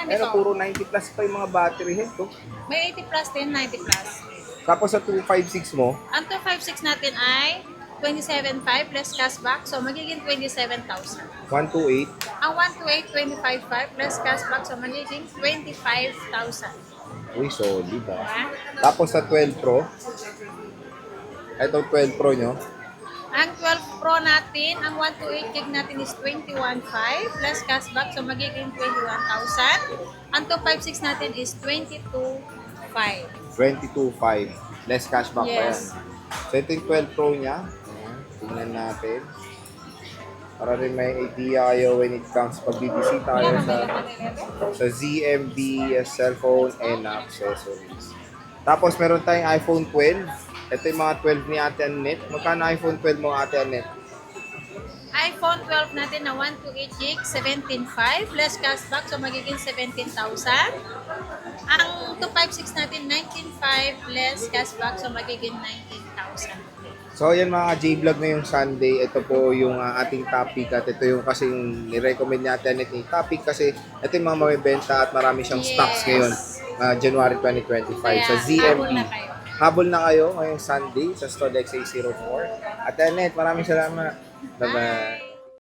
Pero nito. puro 90 plus pa yung mga battery health. Oh. May 80 plus din, 90 plus. Tapos sa 256 mo, Ang 256 natin ay 27.5 plus cashback. So, magiging 27,000. 128. Ang 128, 25.5 plus cashback. So, magiging 25,000. Uy, solid ah. Diba? Tapos sa 12 Pro, ito 12 Pro nyo, Ang 12 Pro natin, ang 128 gig natin is 21.5 plus cashback. So, magiging 21,000. Ang 256 natin is 22.5. 22.5. Less cashback pa yan. Yes. So ito yung 12 Pro niya. Ayan, tingnan natin. Para rin may idea kayo when it comes pagbibisita tayo sa ZMB cellphone and accessories. Tapos meron tayong iPhone 12. Ito yung mga 12 ni Ate Annette. Magkano iPhone 12 mo Ate Annette? iPhone 12 natin na 128 gig, 17.5 plus cashback, so magiging 17,000. Ang 256 natin, 19.5 plus cashback, so magiging 19,000. So yan mga J-Vlog ngayong Sunday, ito po yung ating topic at ito yung kasing ni-recommend natin ni topic kasi ito yung mga mabibenta at marami siyang stocks ngayon, January 2025 sa ZMB. Habol na kayo. Habol na kayo ngayong Sunday sa Stodex A04. At Annette, maraming salamat. Bye-bye.